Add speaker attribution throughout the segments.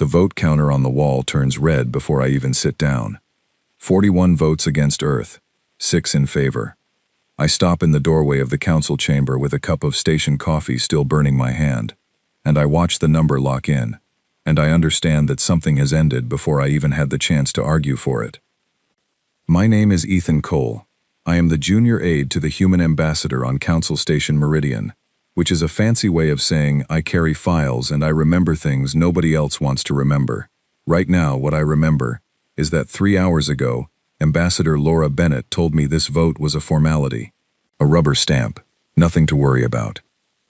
Speaker 1: The vote counter on the wall turns red before I even sit down. 41 votes against Earth, 6 in favor. I stop in the doorway of the council chamber with a cup of station coffee still burning my hand, and I watch the number lock in, and I understand that something has ended before I even had the chance to argue for it. My name is Ethan Cole. I am the junior aide to the human ambassador on Council Station Meridian, which is a fancy way of saying I carry files and I remember things nobody else wants to remember. Right now, what I remember is that 3 hours ago, Ambassador Laura Bennett told me this vote was a formality, a rubber stamp, nothing to worry about.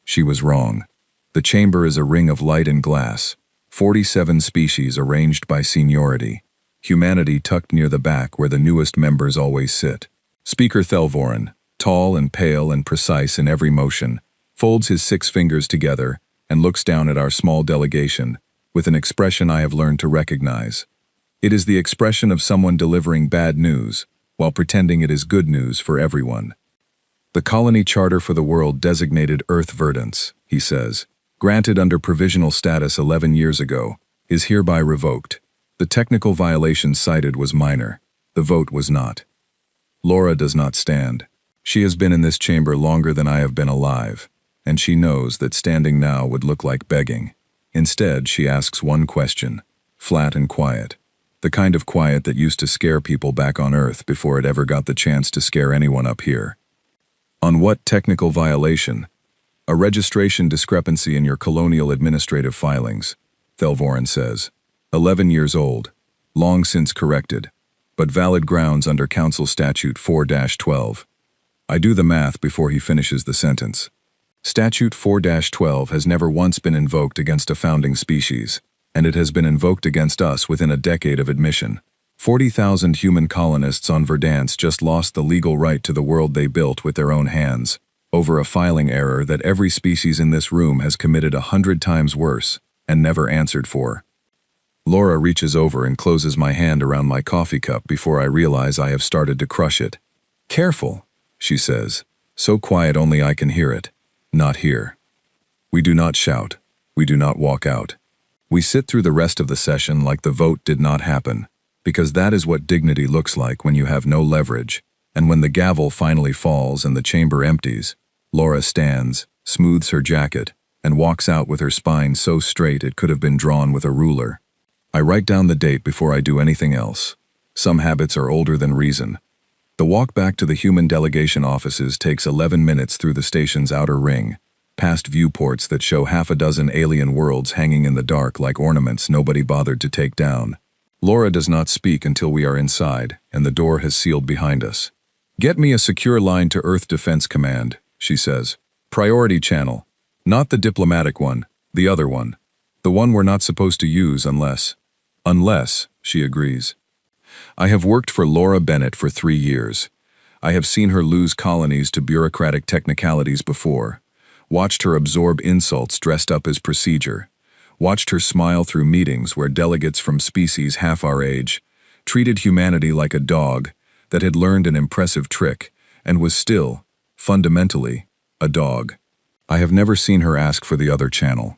Speaker 1: She was wrong. The chamber is a ring of light and glass, 47 species arranged by seniority, humanity tucked near the back where the newest members always sit. Speaker Thelvorin, tall and pale and precise in every motion, folds his 6 fingers together and looks down at our small delegation with an expression I have learned to recognize. It is the expression of someone delivering bad news while pretending it is good news for everyone. The colony charter for the world designated Earth Verdance, he says, granted under provisional status 11 years ago, is hereby revoked. The technical violation cited was minor. The vote was not. Laura does not stand. She has been in this chamber longer than I have been alive, and she knows that standing now would look like begging. Instead, she asks one question, flat and quiet. The kind of quiet that used to scare people back on Earth before it ever got the chance to scare anyone up here. On what technical violation? A registration discrepancy in your colonial administrative filings, Thelvorin says. 11 years old, long since corrected, but valid grounds under Council Statute 4-12. I do the math before he finishes the sentence. Statute 4-12 has never once been invoked against a founding species, and it has been invoked against us within a decade of admission. 40,000 human colonists on Verdance just lost the legal right to the world they built with their own hands, over a filing error that every species in this room has committed 100 times worse, and never answered for. Laura reaches over and closes my hand around my coffee cup before I realize I have started to crush it. Careful, she says, so quiet only I can hear it. Not here. We do not shout. We do not walk out. We sit through the rest of the session like the vote did not happen, because that is what dignity looks like when you have no leverage, and when the gavel finally falls and the chamber empties, Laura stands, smooths her jacket, and walks out with her spine so straight it could have been drawn with a ruler. I write down the date before I do anything else. Some habits are older than reason. The walk back to the human delegation offices takes 11 minutes through the station's outer ring, past viewports that show half a dozen alien worlds hanging in the dark like ornaments nobody bothered to take down. Laura does not speak until we are inside, and the door has sealed behind us. Get me a secure line to Earth Defense Command, she says. Priority channel. Not the diplomatic one, the other one. The one we're not supposed to use unless, she agrees. I have worked for Laura Bennett for 3 years. I have seen her lose colonies to bureaucratic technicalities before. Watched her absorb insults dressed up as procedure. Watched her smile through meetings where delegates from species half our age treated humanity like a dog that had learned an impressive trick and was still, fundamentally, a dog. I have never seen her ask for the other channel.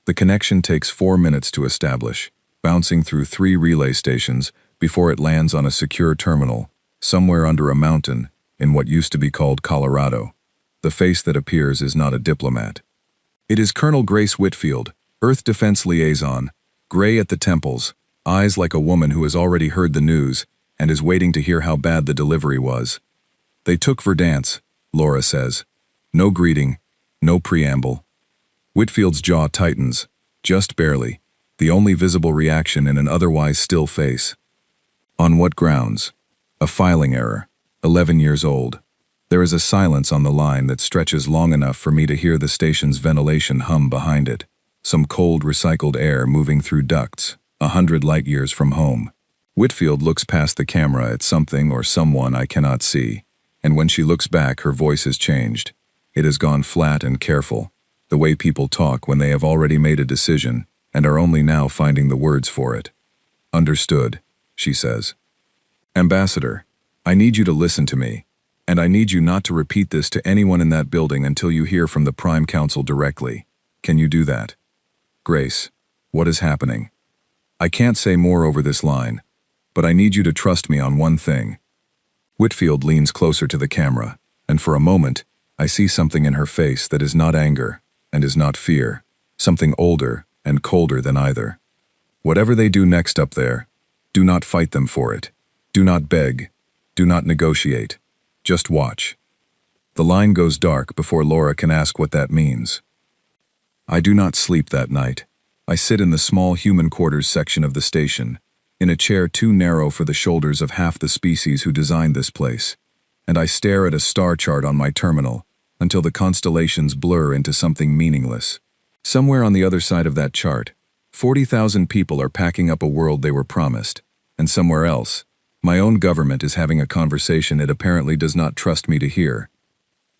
Speaker 1: The connection takes 4 minutes to establish, bouncing through 3 relay stations before it lands on a secure terminal, somewhere under a mountain in what used to be called Colorado. The face that appears is not a diplomat. It is Colonel Grace Whitfield, Earth Defense Liaison, gray at the temples, eyes like a woman who has already heard the news and is waiting to hear how bad the delivery was. They took Verdance, Laura says. No greeting, no preamble. Whitfield's jaw tightens, just barely, the only visible reaction in an otherwise still face. On what grounds? A filing error, 11 years old. There is a silence on the line that stretches long enough for me to hear the station's ventilation hum behind it, some cold recycled air moving through ducts, 100 light-years from home. Whitfield looks past the camera at something or someone I cannot see, and when she looks back her voice has changed. It has gone flat and careful, the way people talk when they have already made a decision and are only now finding the words for it. Understood, she says. Ambassador, I need you to listen to me. And I need you not to repeat this to anyone in that building until you hear from the Prime Council directly. Can you do that? Grace, what is happening? I can't say more over this line, but I need you to trust me on one thing. Whitfield leans closer to the camera, and for a moment, I see something in her face that is not anger and is not fear, something older and colder than either. Whatever they do next up there, do not fight them for it. Do not beg. Do not negotiate. Just watch. The line goes dark before Laura can ask what that means. I do not sleep that night. I sit in the small human quarters section of the station, in a chair too narrow for the shoulders of half the species who designed this place, and I stare at a star chart on my terminal until the constellations blur into something meaningless. Somewhere on the other side of that chart, 40,000 people are packing up a world they were promised, and somewhere else, my own government is having a conversation it apparently does not trust me to hear.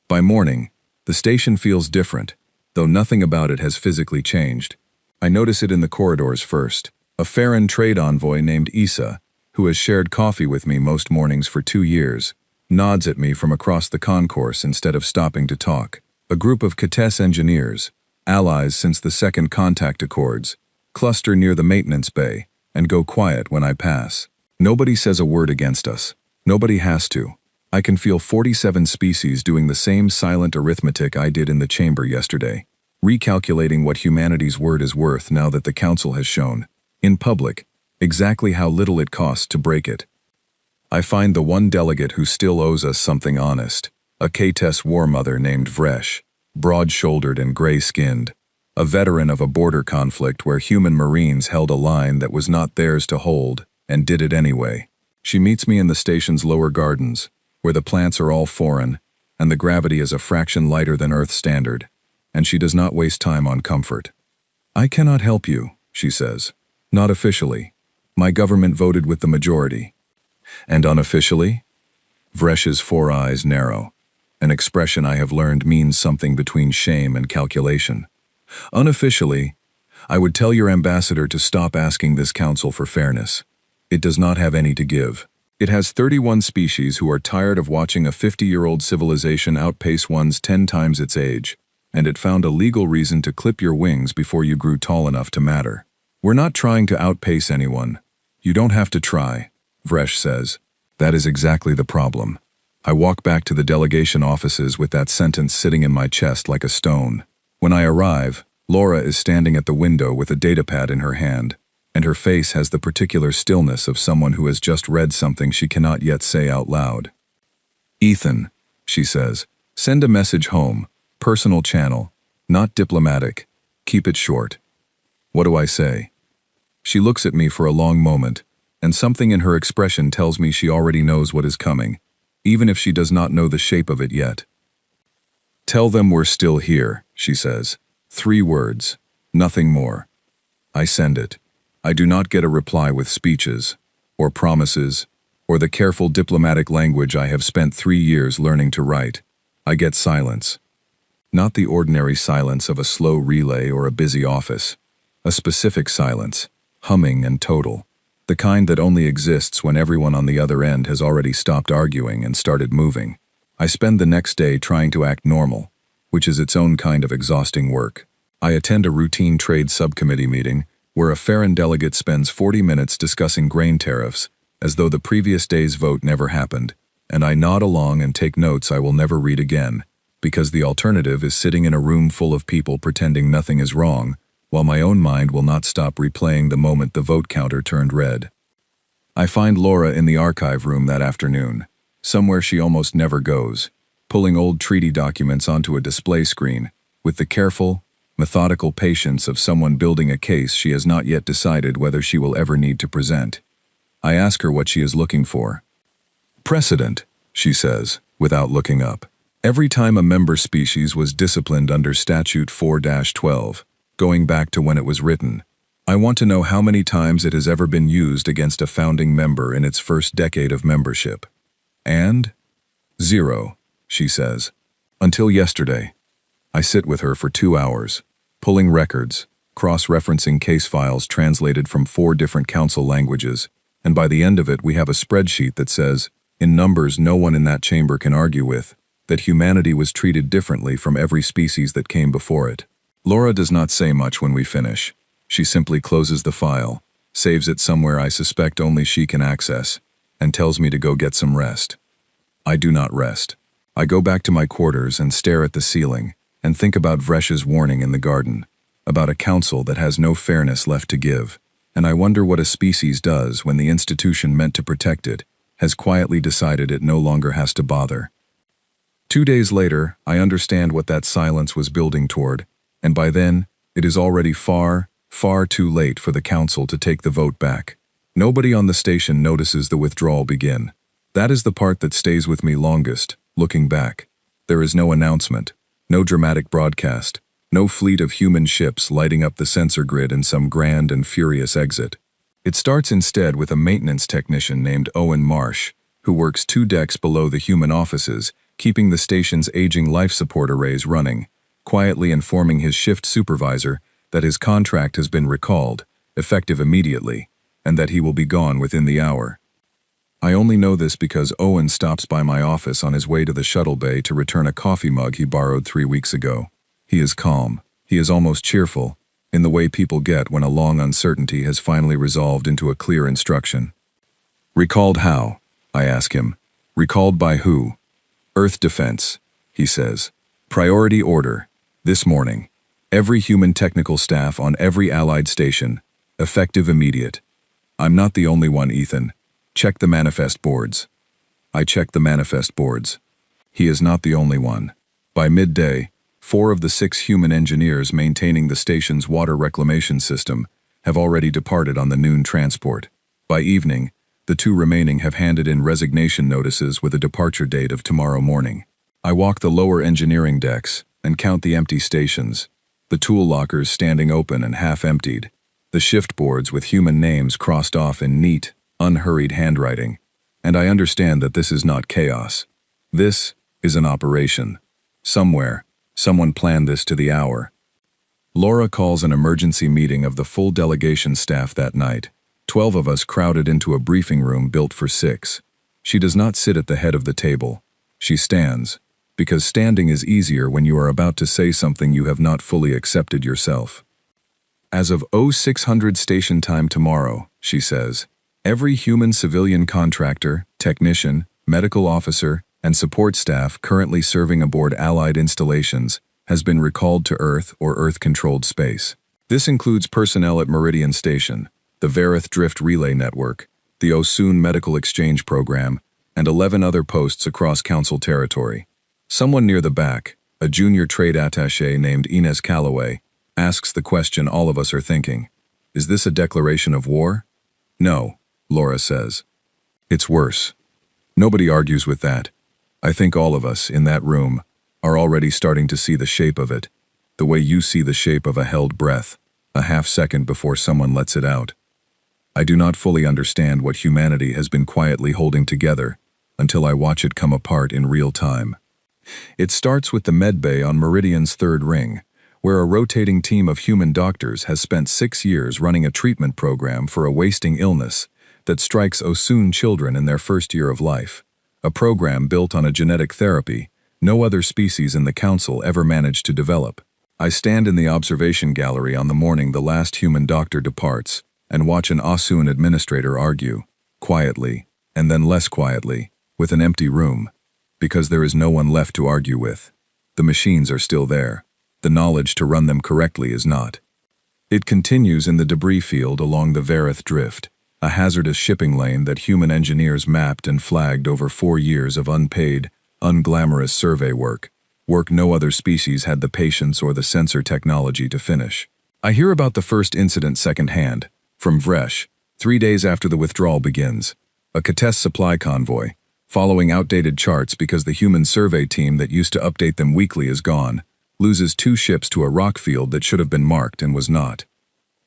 Speaker 1: By morning, the station feels different, though nothing about it has physically changed. I notice it in the corridors first. A Farron trade envoy named Issa, who has shared coffee with me most mornings for 2 years, nods at me from across the concourse instead of stopping to talk. A group of Kates engineers, allies since the Second Contact Accords, cluster near the maintenance bay and go quiet when I pass. Nobody says a word against us. Nobody has to. I can feel 47 species doing the same silent arithmetic I did in the chamber yesterday, recalculating what humanity's word is worth now that the Council has shown, in public, exactly how little it costs to break it. I find the one delegate who still owes us something honest, a Kates war mother named Vresh, broad-shouldered and gray-skinned, a veteran of a border conflict where human Marines held a line that was not theirs to hold, and did it anyway. She meets me in the station's lower gardens, where the plants are all foreign, and the gravity is a fraction lighter than Earth standard, and she does not waste time on comfort. I cannot help you, she says. Not officially. My government voted with the majority. And unofficially? Vresh's 4 eyes narrow, an expression I have learned means something between shame and calculation. Unofficially, I would tell your ambassador to stop asking this council for fairness. It does not have any to give. It has 31 species who are tired of watching a 50-year-old civilization outpace one's 10 times its age, and it found a legal reason to clip your wings before you grew tall enough to matter. We're not trying to outpace anyone. You don't have to try, Vresh says. That is exactly the problem. I walk back to the delegation offices with that sentence sitting in my chest like a stone. When I arrive, Laura is standing at the window with a datapad in her hand, and her face has the particular stillness of someone who has just read something she cannot yet say out loud. Ethan, she says, send a message home, personal channel, not diplomatic, keep it short. What do I say? She looks at me for a long moment, and something in her expression tells me she already knows what is coming, even if she does not know the shape of it yet. Tell them we're still here, she says. 3 words, nothing more. I send it. I do not get a reply with speeches, or promises, or the careful diplomatic language I have spent 3 years learning to write. I get silence. Not the ordinary silence of a slow relay or a busy office. A specific silence, humming and total. The kind that only exists when everyone on the other end has already stopped arguing and started moving. I spend the next day trying to act normal, which is its own kind of exhausting work. I attend a routine trade subcommittee meeting where a Farron delegate spends 40 minutes discussing grain tariffs, as though the previous day's vote never happened, and I nod along and take notes I will never read again, because the alternative is sitting in a room full of people pretending nothing is wrong, while my own mind will not stop replaying the moment the vote counter turned red. I find Laura in the archive room that afternoon, somewhere she almost never goes, pulling old treaty documents onto a display screen, with the careful, methodical patience of someone building a case she has not yet decided whether she will ever need to present. I ask her what she is looking for. Precedent, she says, without looking up. Every time a member species was disciplined under Statute 4-12, going back to when it was written, I want to know how many times it has ever been used against a founding member in its first decade of membership. And? 0, she says. Until yesterday. I sit with her for 2 hours, pulling records, cross-referencing case files translated from 4 different council languages, and by the end of it we have a spreadsheet that says, in numbers no one in that chamber can argue with, that humanity was treated differently from every species that came before it. Laura does not say much when we finish. She simply closes the file, saves it somewhere I suspect only she can access, and tells me to go get some rest. I do not rest. I go back to my quarters and stare at the ceiling, and think about Vresh's warning in the garden, about a council that has no fairness left to give, and I wonder what a species does when the institution meant to protect it has quietly decided it no longer has to bother. 2 days later, I understand what that silence was building toward, and by then, it is already far, far too late for the council to take the vote back. Nobody on the station notices the withdrawal begin. That is the part that stays with me longest, looking back. There is no announcement, no dramatic broadcast, no fleet of human ships lighting up the sensor grid in some grand and furious exit. It starts instead with a maintenance technician named Owen Marsh, who works 2 decks below the human offices, keeping the station's aging life support arrays running, quietly informing his shift supervisor that his contract has been recalled, effective immediately, and that he will be gone within the hour. I only know this because Owen stops by my office on his way to the shuttle bay to return a coffee mug he borrowed 3 weeks ago. He is calm. He is almost cheerful, in the way people get when a long uncertainty has finally resolved into a clear instruction. Recalled how? I ask him. Recalled by who? Earth Defense, he says. Priority order. This morning. Every human technical staff on every Allied station. Effective immediate. I'm not the only one, Ethan. Check the manifest boards. I check the manifest boards. He is not the only one. By midday, 4 of the 6 human engineers maintaining the station's water reclamation system have already departed on the noon transport. By evening, the 2 remaining have handed in resignation notices with a departure date of tomorrow morning. I walk the lower engineering decks and count the empty stations, the tool lockers standing open and half emptied, the shift boards with human names crossed off in neat, unhurried handwriting, and I understand that this is not chaos. This is an operation. Somewhere, someone planned this to the hour. Laura calls an emergency meeting of the full delegation staff that night. 12 of us crowded into a briefing room built for 6. She does not sit at the head of the table. She stands, because standing is easier when you are about to say something you have not fully accepted yourself. As of 0600 station time tomorrow, she says, every human civilian contractor, technician, medical officer, and support staff currently serving aboard Allied installations has been recalled to Earth or Earth-controlled space. This includes personnel at Meridian Station, the Vareth Drift Relay Network, the Osun Medical Exchange Program, and 11 other posts across Council territory. Someone near the back, a junior trade attaché named Inez Calloway, asks the question all of us are thinking. Is this a declaration of war? No, Laura says. It's worse. Nobody argues with that. I think all of us, in that room, are already starting to see the shape of it, the way you see the shape of a held breath, a half-second before someone lets it out. I do not fully understand what humanity has been quietly holding together until I watch it come apart in real time. It starts with the medbay on Meridian's 3rd ring, where a rotating team of human doctors has spent 6 years running a treatment program for a wasting illness that strikes Osun children in their first year of life, a program built on a genetic therapy no other species in the Council ever managed to develop. I stand in the observation gallery on the morning the last human doctor departs and watch an Osun administrator argue, quietly, and then less quietly, with an empty room, because there is no one left to argue with. The machines are still there. The knowledge to run them correctly is not. It continues in the debris field along the Vareth Drift, a hazardous shipping lane that human engineers mapped and flagged over 4 years of unpaid, unglamorous survey work no other species had the patience or the sensor technology to finish. I hear about the first incident secondhand, from Vresh, 3 days after the withdrawal begins. A Kates supply convoy, following outdated charts because the human survey team that used to update them weekly is gone, loses 2 ships to a rock field that should have been marked and was not.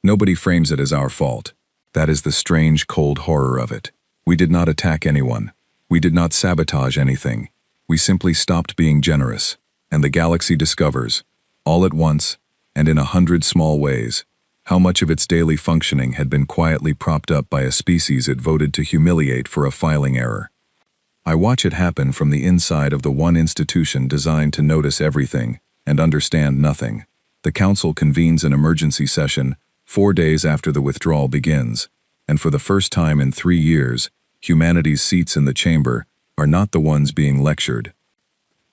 Speaker 1: Nobody frames it as our fault. That is the strange, cold horror of it. We did not attack anyone. We did not sabotage anything. We simply stopped being generous, and the galaxy discovers, all at once, and in 100 small ways, how much of its daily functioning had been quietly propped up by a species it voted to humiliate for a filing error. I watch it happen from the inside of the one institution designed to notice everything and understand nothing. The Council convenes an emergency session 4 days after the withdrawal begins, and for the first time in 3 years, humanity's seats in the chamber are not the ones being lectured.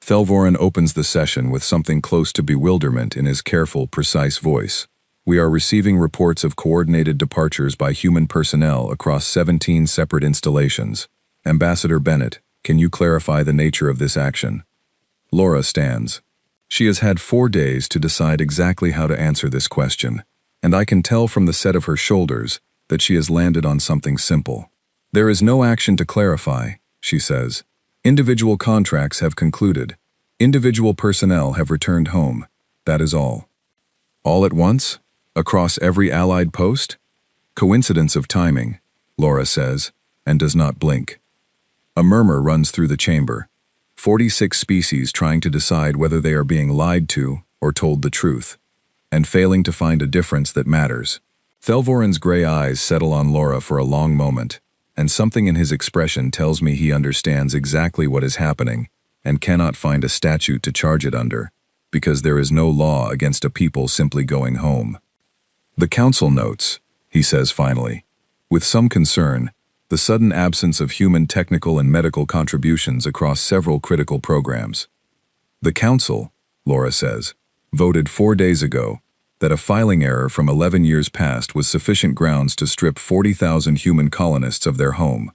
Speaker 1: Thelvorin opens the session with something close to bewilderment in his careful, precise voice. We are receiving reports of coordinated departures by human personnel across 17 separate installations. Ambassador Bennett, can you clarify the nature of this action? Laura stands. She has had 4 days to decide exactly how to answer this question, and I can tell from the set of her shoulders that she has landed on something simple. There is no action to clarify, she says. Individual contracts have concluded. Individual personnel have returned home. That is all. All at once? Across every Allied post? Coincidence of timing, Laura says, and does not blink. A murmur runs through the chamber. 46 species trying to decide whether they are being lied to or told the truth, and failing to find a difference that matters. Thelvorin's gray eyes settle on Laura for a long moment, and something in his expression tells me he understands exactly what is happening and cannot find a statute to charge it under, because there is no law against a people simply going home. The Council notes, he says finally, with some concern, the sudden absence of human technical and medical contributions across several critical programs. The Council, Laura says, voted 4 days ago that a filing error from 11 years past was sufficient grounds to strip 40,000 human colonists of their home.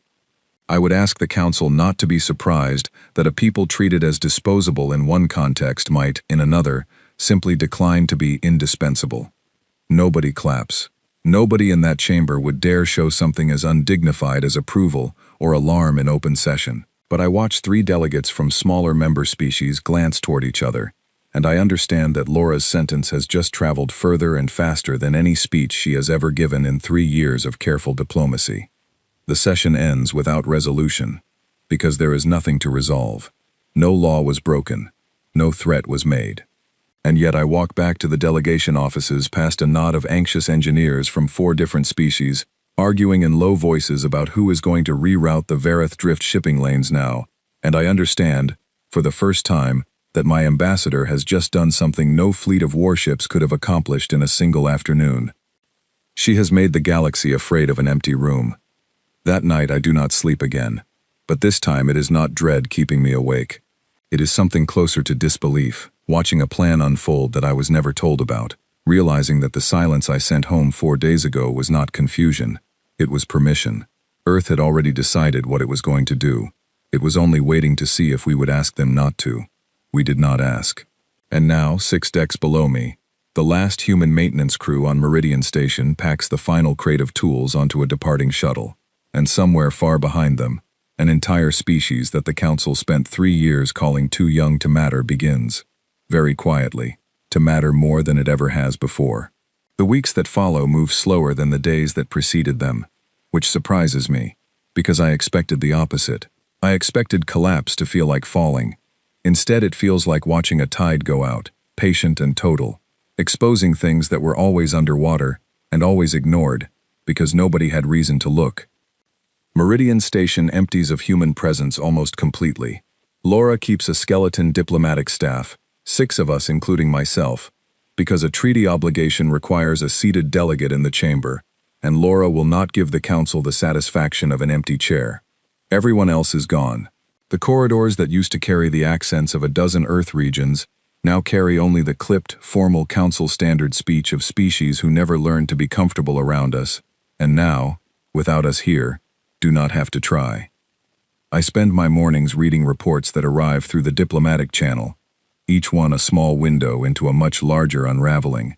Speaker 1: I would ask the Council not to be surprised that a people treated as disposable in one context might, in another, simply decline to be indispensable. Nobody claps. Nobody in that chamber would dare show something as undignified as approval or alarm in open session. But I watch 3 delegates from smaller member species glance toward each other, and I understand that Laura's sentence has just traveled further and faster than any speech she has ever given in 3 years of careful diplomacy. The session ends without resolution, because there is nothing to resolve. No law was broken. No threat was made. And yet I walk back to the delegation offices past a knot of anxious engineers from 4 different species, arguing in low voices about who is going to reroute the Vareth Drift shipping lanes now, and I understand, for the first time, that my ambassador has just done something no fleet of warships could have accomplished in a single afternoon. She has made the galaxy afraid of an empty room. That night I do not sleep again, but this time it is not dread keeping me awake. It is something closer to disbelief, watching a plan unfold that I was never told about, realizing that the silence I sent home 4 days ago was not confusion, it was permission. Earth had already decided what it was going to do. It was only waiting to see if we would ask them not to. We did not ask. And now, 6 decks below me, the last human maintenance crew on Meridian Station packs the final crate of tools onto a departing shuttle, and somewhere far behind them, an entire species that the Council spent 3 years calling too young to matter begins, very quietly, to matter more than it ever has before. The weeks that follow move slower than the days that preceded them, which surprises me, because I expected the opposite. I expected collapse to feel like falling. Instead, it feels like watching a tide go out, patient and total, exposing things that were always underwater and always ignored, because nobody had reason to look. Meridian Station empties of human presence almost completely. Laura keeps a skeleton diplomatic staff, 6 of us including myself, because a treaty obligation requires a seated delegate in the chamber, and Laura will not give the Council the satisfaction of an empty chair. Everyone else is gone. The corridors that used to carry the accents of a dozen Earth regions now carry only the clipped, formal Council standard speech of species who never learned to be comfortable around us, and now, without us here, do not have to try. I spend my mornings reading reports that arrive through the diplomatic channel, each one a small window into a much larger unraveling.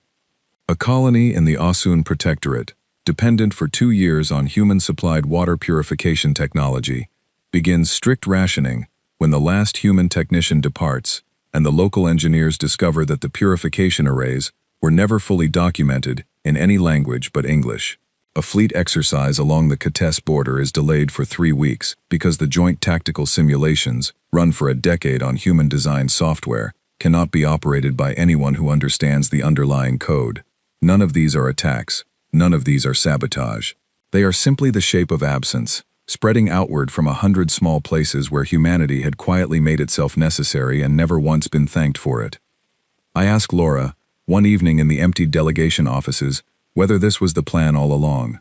Speaker 1: A colony in the Asun Protectorate, dependent for 2 years on human-supplied water purification technology, begins strict rationing when the last human technician departs and the local engineers discover that the purification arrays were never fully documented in any language but English. A fleet exercise along the Kates border is delayed for 3 weeks because the joint tactical simulations, run for a decade on human-designed software, cannot be operated by anyone who understands the underlying code. None of these are attacks. None of these are sabotage. They are simply the shape of absence, spreading outward from 100 small places where humanity had quietly made itself necessary and never once been thanked for it. I ask Laura, one evening in the emptied delegation offices, whether this was the plan all along.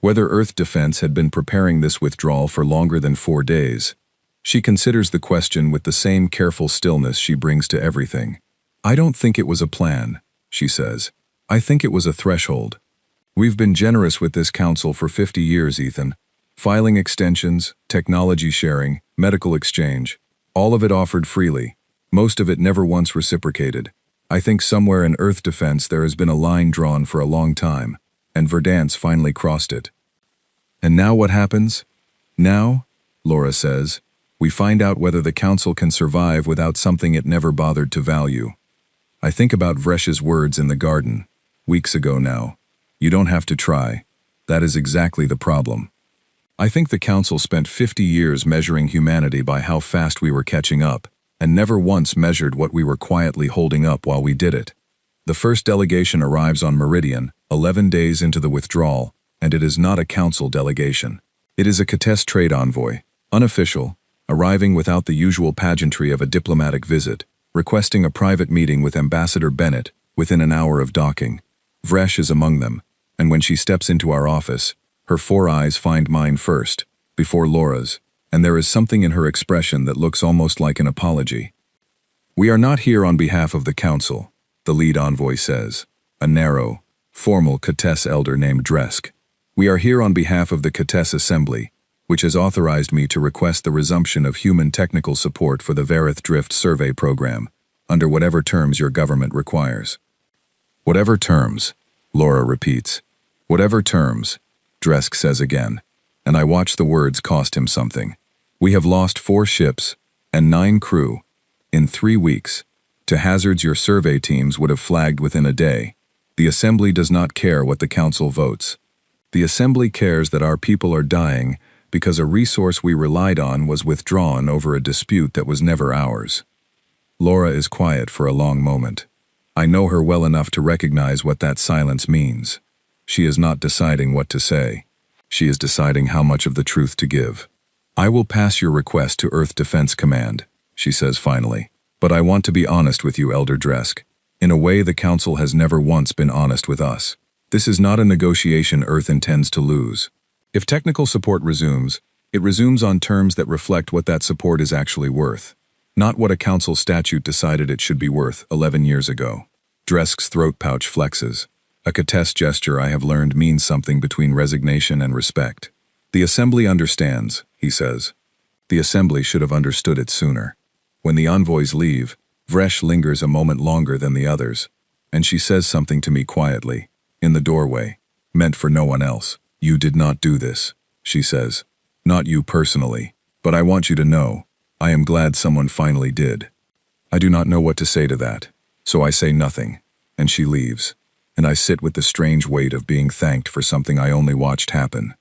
Speaker 1: whether Earth Defense had been preparing this withdrawal for longer than 4 days. She considers the question with the same careful stillness she brings to everything. I don't think it was a plan, she says. I think it was a threshold. We've been generous with this council for 50 years, Ethan. Filing extensions, technology sharing, medical exchange. All of it offered freely. Most of it never once reciprocated. I think somewhere in Earth Defense there has been a line drawn for a long time, and Verdance finally crossed it. And now what happens? Now, Laura says, we find out whether the council can survive without something it never bothered to value. I think about Vresh's words in the garden, weeks ago now. You don't have to try. That is exactly the problem. I think the council spent 50 years measuring humanity by how fast we were catching up, and never once measured what we were quietly holding up while we did it. The first delegation arrives on Meridian, 11 days into the withdrawal, and it is not a council delegation. It is a Kates trade envoy, unofficial, arriving without the usual pageantry of a diplomatic visit, requesting a private meeting with Ambassador Bennett within an hour of docking. Vresh is among them, and when she steps into our office, her 4 eyes find mine first, before Laura's, and there is something in her expression that looks almost like an apology. We are not here on behalf of the council, the lead envoy says, a narrow, formal Kates elder named Dresk. We are here on behalf of the Kates Assembly, which has authorized me to request the resumption of human technical support for the Varith Drift Survey Program, under whatever terms your government requires. Whatever terms, Laura repeats. Whatever terms, Dresk says again, and I watch the words cost him something. We have lost 4 ships and 9 crew in 3 weeks to hazards your survey teams would have flagged within a day. The Assembly does not care what the Council votes. The Assembly cares that our people are dying because a resource we relied on was withdrawn over a dispute that was never ours. Laura is quiet for a long moment. I know her well enough to recognize what that silence means. She is not deciding what to say. She is deciding how much of the truth to give. I will pass your request to Earth Defense Command, she says finally. But I want to be honest with you, Elder Dresk. In a way the Council has never once been honest with us. This is not a negotiation Earth intends to lose. If technical support resumes, it resumes on terms that reflect what that support is actually worth. Not what a council statute decided it should be worth 11 years ago. Dresk's throat pouch flexes. A Kates gesture I have learned means something between resignation and respect. The Assembly understands, he says. The Assembly should have understood it sooner. When the envoys leave, Vresh lingers a moment longer than the others, and she says something to me quietly, in the doorway, meant for no one else. You did not do this, she says. Not you personally, but I want you to know, I am glad someone finally did. I do not know what to say to that, so I say nothing, and she leaves, and I sit with the strange weight of being thanked for something I only watched happen.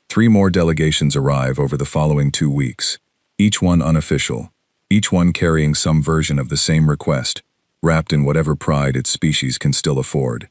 Speaker 1: 3 more delegations arrive over the following 2 weeks, each one unofficial, each one carrying some version of the same request, wrapped in whatever pride its species can still afford.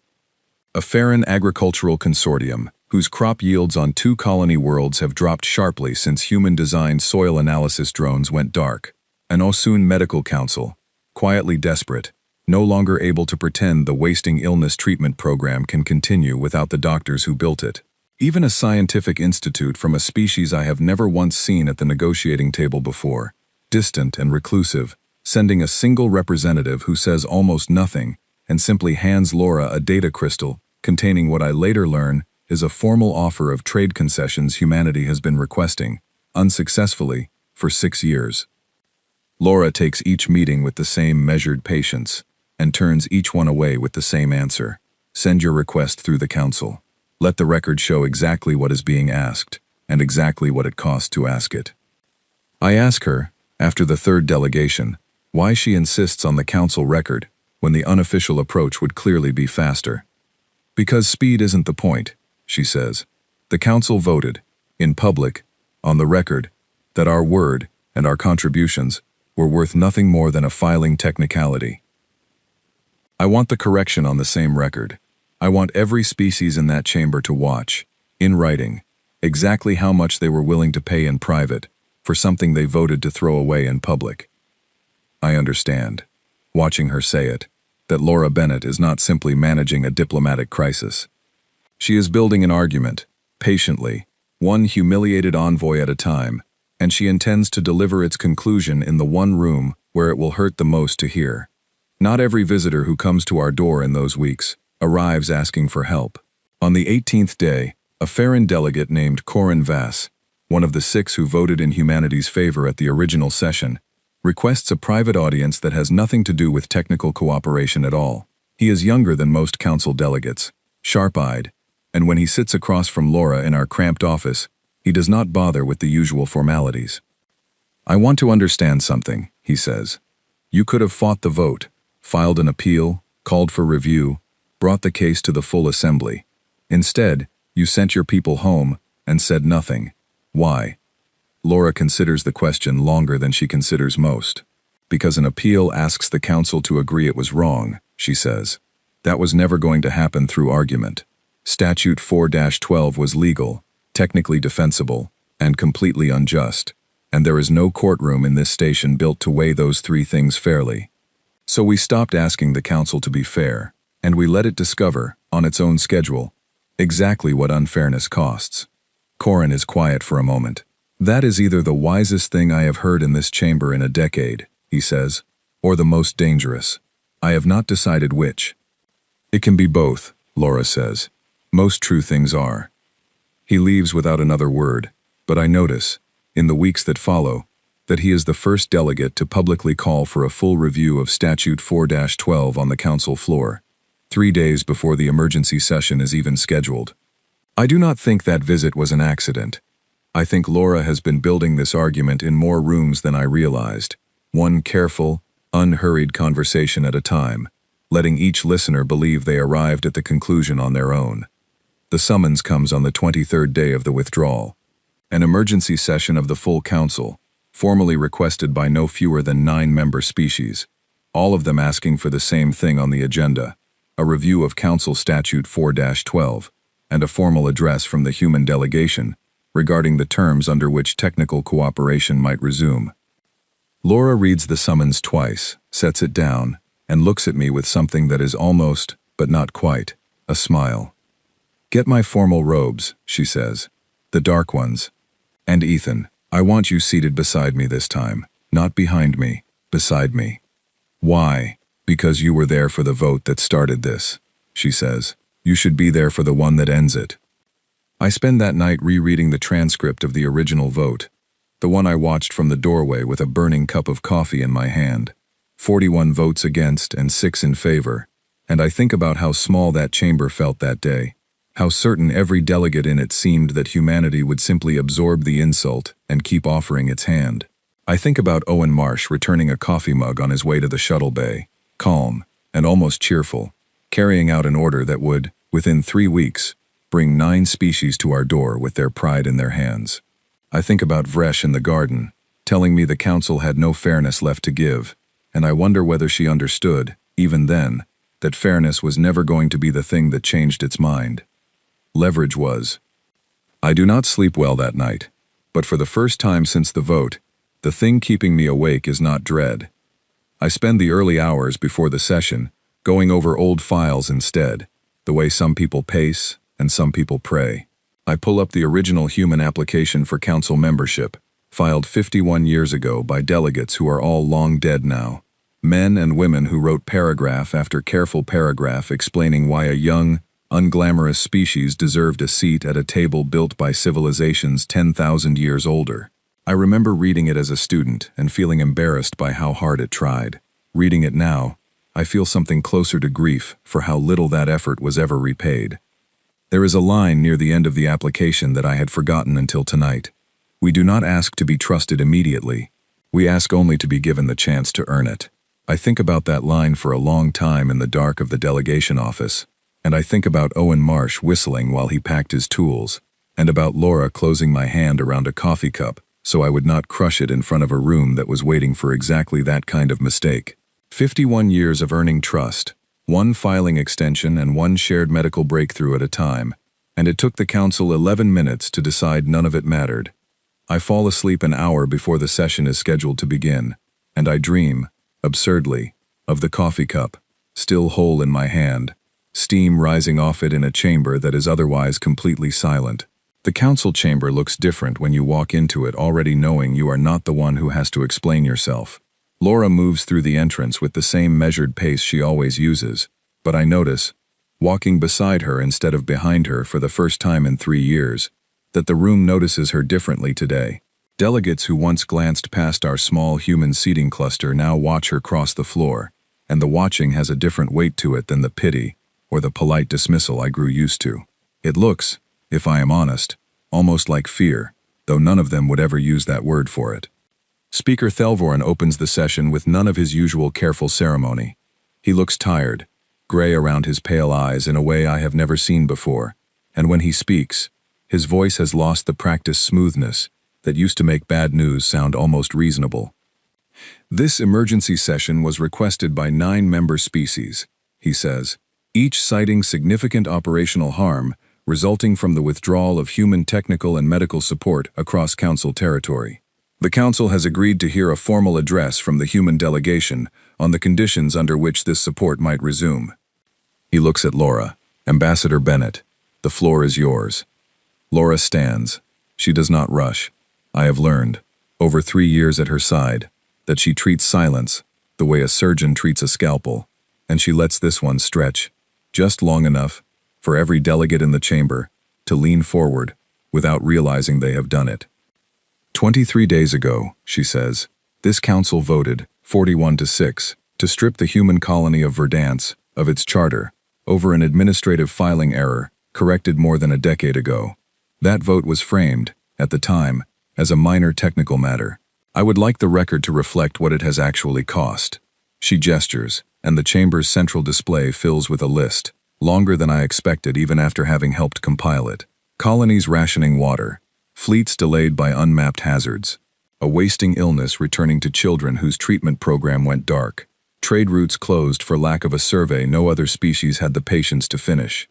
Speaker 1: A Farron agricultural consortium, whose crop yields on 2 colony worlds have dropped sharply since human-designed soil analysis drones went dark. An Osun Medical Council, quietly desperate, no longer able to pretend the wasting illness treatment program can continue without the doctors who built it. Even a scientific institute from a species I have never once seen at the negotiating table before, distant and reclusive, sending a single representative who says almost nothing and simply hands Laura a data crystal containing what I later learn is a formal offer of trade concessions humanity has been requesting, unsuccessfully, for 6 years. Laura takes each meeting with the same measured patience, and turns each one away with the same answer. Send your request through the council. Let the record show exactly what is being asked, and exactly what it costs to ask it. I ask her, after the 3rd delegation, why she insists on the council record, when the unofficial approach would clearly be faster. Because speed isn't the point, she says. The council voted, in public, on the record, that our word and our contributions were worth nothing more than a filing technicality. I want the correction on the same record. I want every species in that chamber to watch, in writing, exactly how much they were willing to pay in private for something they voted to throw away in public. I understand, watching her say it, that Laura Bennett is not simply managing a diplomatic crisis. She is building an argument, patiently, one humiliated envoy at a time, and she intends to deliver its conclusion in the one room where it will hurt the most to hear. Not every visitor who comes to our door in those weeks arrives asking for help. On the 18th day, a Farron delegate named Corin Vass, one of the 6 who voted in humanity's favor at the original session, requests a private audience that has nothing to do with technical cooperation at all. He is younger than most council delegates, sharp-eyed, and when he sits across from Laura in our cramped office, he does not bother with the usual formalities. "I want to understand something," he says. "You could have fought the vote, filed an appeal, called for review, brought the case to the full assembly. Instead, you sent your people home and said nothing. Why?" Laura considers the question longer than she considers most. "Because an appeal asks the council to agree it was wrong," she says. "That was never going to happen through argument. Statute 4-12 was legal, technically defensible, and completely unjust, and there is no courtroom in this station built to weigh those 3 things fairly. So we stopped asking the council to be fair, and we let it discover, on its own schedule, exactly what unfairness costs." Corin is quiet for a moment. "That is either the wisest thing I have heard in this chamber in a decade," he says, "or the most dangerous. I have not decided which." "It can be both," Laura says. "Most true things are." He leaves without another word, but I notice, in the weeks that follow, that he is the first delegate to publicly call for a full review of Statute 4-12 on the council floor, 3 days before the emergency session is even scheduled. I do not think that visit was an accident. I think Laura has been building this argument in more rooms than I realized, one careful, unhurried conversation at a time, letting each listener believe they arrived at the conclusion on their own. The summons comes on the 23rd day of the withdrawal. An emergency session of the full council, formally requested by no fewer than 9 member species, all of them asking for the same thing on the agenda, a review of Council Statute 4-12, and a formal address from the human delegation regarding the terms under which technical cooperation might resume. Laura reads the summons twice, sets it down, and looks at me with something that is almost, but not quite, a smile. "Get my formal robes," she says, "the dark ones. And Ethan, I want you seated beside me this time, not behind me, beside me." "Why?" "Because you were there for the vote that started this," she says. "You should be there for the one that ends it." I spend that night rereading the transcript of the original vote, the one I watched from the doorway with a burning cup of coffee in my hand. 41 votes against and 6 in favor, and I think about how small that chamber felt that day, how certain every delegate in it seemed that humanity would simply absorb the insult and keep offering its hand. I think about Owen Marsh returning a coffee mug on his way to the shuttle bay, calm and almost cheerful, carrying out an order that would, within 3 weeks, bring 9 species to our door with their pride in their hands. I think about Vresh in the garden, telling me the council had no fairness left to give, and I wonder whether she understood, even then, that fairness was never going to be the thing that changed its mind. Leverage was. I do not sleep well that night, but for the first time since the vote, the thing keeping me awake is not dread. I spend the early hours before the session going over old files instead, the way some people pace and some people pray. I pull up the original human application for council membership, filed 51 years ago by delegates who are all long dead now. Men and women who wrote paragraph after careful paragraph explaining why a young, unglamorous species deserved a seat at a table built by civilizations 10,000 years older. I remember reading it as a student and feeling embarrassed by how hard it tried. Reading it now, I feel something closer to grief for how little that effort was ever repaid. There is a line near the end of the application that I had forgotten until tonight. We do not ask to be trusted immediately. We ask only to be given the chance to earn it. I think about that line for a long time in the dark of the delegation office, and I think about Owen Marsh whistling while he packed his tools, and about Laura closing my hand around a coffee cup so I would not crush it in front of a room that was waiting for exactly that kind of mistake. 51 years of earning trust, 1 filing extension and 1 shared medical breakthrough at a time, and it took the council 11 minutes to decide none of it mattered. I fall asleep an hour before the session is scheduled to begin, and I dream, absurdly, of the coffee cup, still whole in my hand, steam rising off it in a chamber that is otherwise completely silent. The council chamber looks different when you walk into it already knowing you are not the one who has to explain yourself. Laura moves through the entrance with the same measured pace she always uses, but I notice, walking beside her instead of behind her for the first time in 3 years, that the room notices her differently today. Delegates who once glanced past our small human seating cluster now watch her cross the floor, and the watching has a different weight to it than the pity or the polite dismissal I grew used to. It looks, if I am honest, almost like fear, though none of them would ever use that word for it. Speaker Thelvorin opens the session with none of his usual careful ceremony. He looks tired, gray around his pale eyes in a way I have never seen before, and when he speaks, his voice has lost the practiced smoothness that used to make bad news sound almost reasonable. This emergency session was requested by 9 member species, he says, each citing significant operational harm resulting from the withdrawal of human technical and medical support across Council territory. The Council has agreed to hear a formal address from the human delegation on the conditions under which this support might resume. He looks at Laura. Ambassador Bennett, the floor is yours. Laura stands. She does not rush. I have learned, over 3 years at her side, that she treats silence the way a surgeon treats a scalpel, and she lets this one stretch, just long enough for every delegate in the chamber to lean forward without realizing they have done it. 23 days ago, she says, this council voted, 41-6, to strip the human colony of Verdance of its charter over an administrative filing error corrected more than a decade ago. That vote was framed, at the time, as a minor technical matter. I would like the record to reflect what it has actually cost. She gestures, and the chamber's central display fills with a list, longer than I expected even after having helped compile it. Colonies rationing water, fleets delayed by unmapped hazards, a wasting illness returning to children whose treatment program went dark, trade routes closed for lack of a survey no other species had the patience to finish.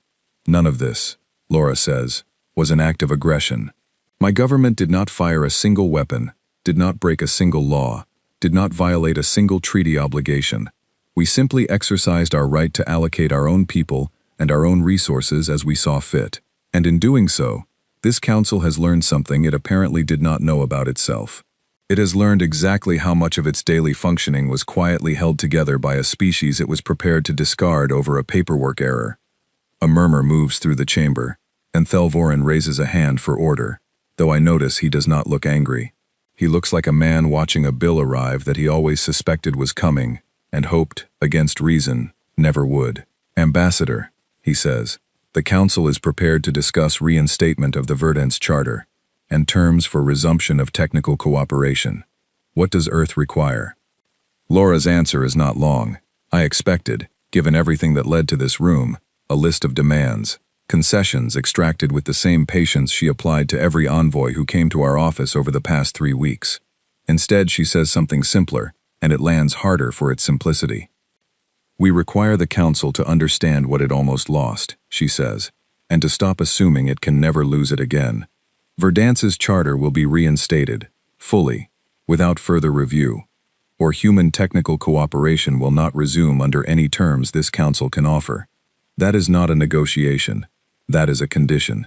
Speaker 1: None of this, Laura says, was an act of aggression. My government did not fire a single weapon, did not break a single law, did not violate a single treaty obligation. We simply exercised our right to allocate our own people and our own resources as we saw fit. And in doing so, this council has learned something it apparently did not know about itself. It has learned exactly how much of its daily functioning was quietly held together by a species it was prepared to discard over a paperwork error. A murmur moves through the chamber, and Thelvorin raises a hand for order, though I notice he does not look angry. He looks like a man watching a bill arrive that he always suspected was coming, and hoped, against reason, never would. Ambassador, he says, the Council is prepared to discuss reinstatement of the Verdance Charter and terms for resumption of technical cooperation. What does Earth require? Laura's answer is not long. I expected, given everything that led to this room, a list of demands, concessions extracted with the same patience she applied to every envoy who came to our office over the past 3 weeks. Instead, she says something simpler, and it lands harder for its simplicity. We require the Council to understand what it almost lost, she says, and to stop assuming it can never lose it again. Verdance's charter will be reinstated, fully, without further review, or human technical cooperation will not resume under any terms this Council can offer. That is not a negotiation. That is a condition.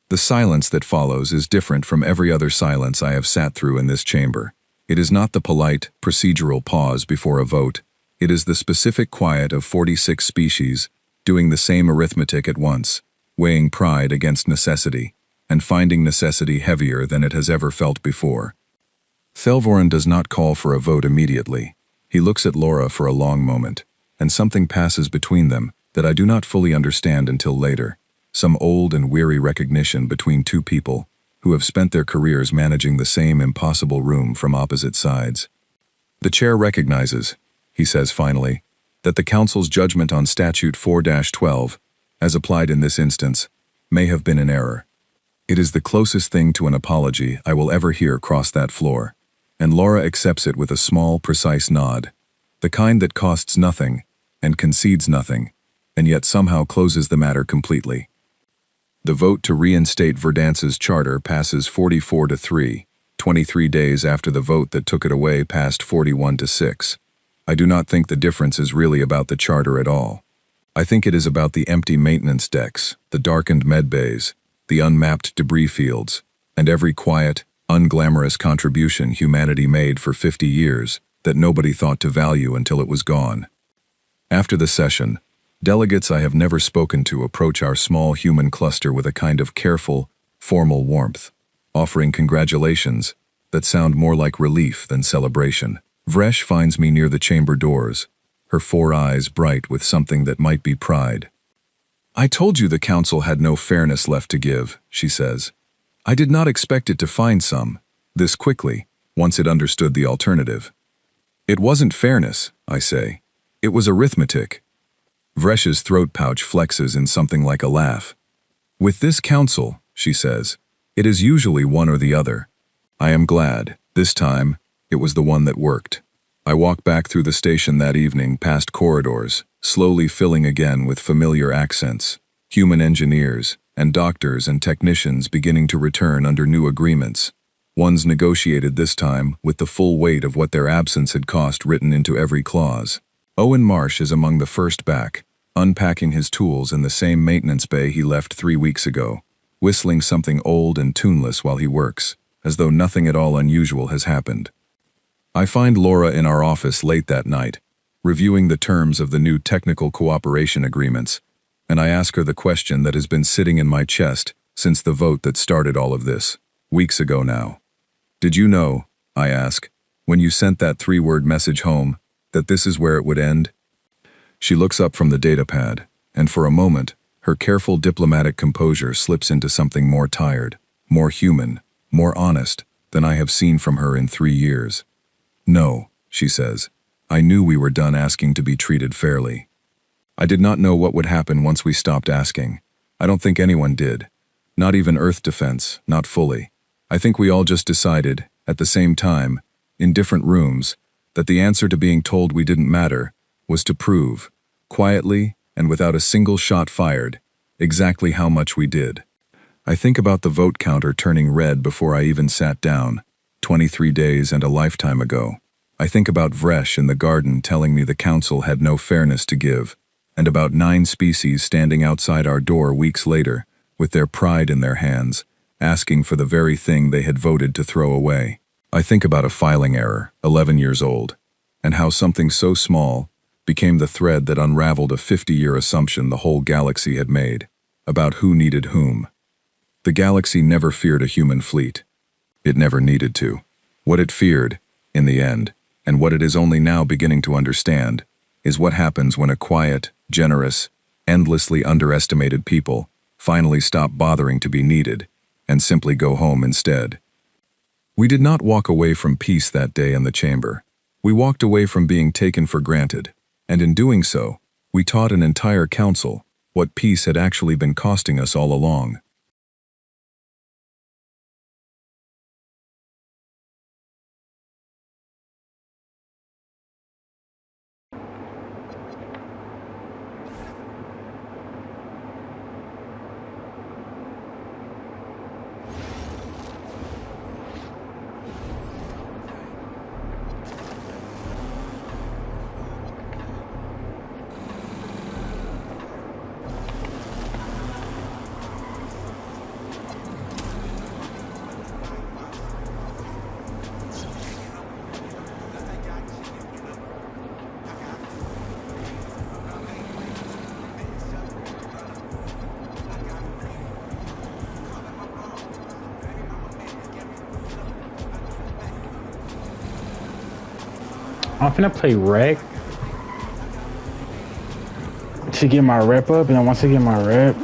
Speaker 1: The silence that follows is different from every other silence I have sat through in this chamber. It is not the polite, procedural pause before a vote. It is the specific quiet of 46 species, doing the same arithmetic at once, weighing pride against necessity, and finding necessity heavier than it has ever felt before. Thelvorin does not call for a vote immediately. He looks at Laura for a long moment, and something passes between them that I do not fully understand until later. Some old and weary recognition between two people who have spent their careers managing the same impossible room from opposite sides. The chair recognizes, he says finally, that the Council's judgment on Statute 4-12, as applied in this instance, may have been in error. It is the closest thing to an apology I will ever hear cross that floor, and Laura accepts it with a small, precise nod, the kind that costs nothing and concedes nothing, and yet somehow closes the matter completely. The vote to reinstate Verdance's charter passes 44-3, 23 days after the vote that took it away passed 41-6. I do not think the difference is really about the charter at all. I think it is about the empty maintenance decks, the darkened med bays, the unmapped debris fields, and every quiet, unglamorous contribution humanity made for 50 years that nobody thought to value until it was gone. After the session, delegates I have never spoken to approach our small human cluster with a kind of careful, formal warmth, offering congratulations that sound more like relief than celebration. Vresh finds me near the chamber doors, her 4 eyes bright with something that might be pride. "I told you the council had no fairness left to give," she says. "I did not expect it to find some, this quickly, once it understood the alternative." "It wasn't fairness," I say. "It was arithmetic." Vresh's throat pouch flexes in something like a laugh. "With this council," she says, "it is usually one or the other." I am glad, this time, it was the one that worked. I walk back through the station that evening past corridors, slowly filling again with familiar accents, human engineers, and doctors and technicians beginning to return under new agreements. Ones negotiated this time with the full weight of what their absence had cost written into every clause. Owen Marsh is among the first back, unpacking his tools in the same maintenance bay he left 3 weeks ago, whistling something old and tuneless while he works, as though nothing at all unusual has happened. I find Laura in our office late that night, reviewing the terms of the new technical cooperation agreements, and I ask her the question that has been sitting in my chest since the vote that started all of this, weeks ago now. "Did you know," I ask, "when you sent that 3-word message home, that this is where it would end?" She looks up from the datapad, and for a moment, her careful diplomatic composure slips into something more tired, more human, more honest than I have seen from her in 3 years. "No," she says, "I knew we were done asking to be treated fairly." I did not know what would happen once we stopped asking. I don't think anyone did. Not even Earth Defense, not fully. I think we all just decided, at the same time, in different rooms, that the answer to being told we didn't matter was to prove, quietly and without a single shot fired, exactly how much we did. I think about the vote counter turning red before I even sat down, 23 days and a lifetime ago. I think about Vresh in the garden telling me the council had no fairness to give, and about 9 species standing outside our door weeks later, with their pride in their hands, asking for the very thing they had voted to throw away. I think about a filing error, 11 years old, and how something so small became the thread that unraveled a 50-year assumption the whole galaxy had made, about who needed whom. The galaxy never feared a human fleet. It never needed to. What it feared, in the end, and what it is only now beginning to understand, is what happens when a quiet, generous, endlessly underestimated people finally stop bothering to be needed and simply go home instead. We did not walk away from peace that day in the chamber. We walked away from being taken for granted, and in doing so, we taught an entire council what peace had actually been costing us all along.
Speaker 2: I'm finna play rec to get my rep up, and then once I get my rep,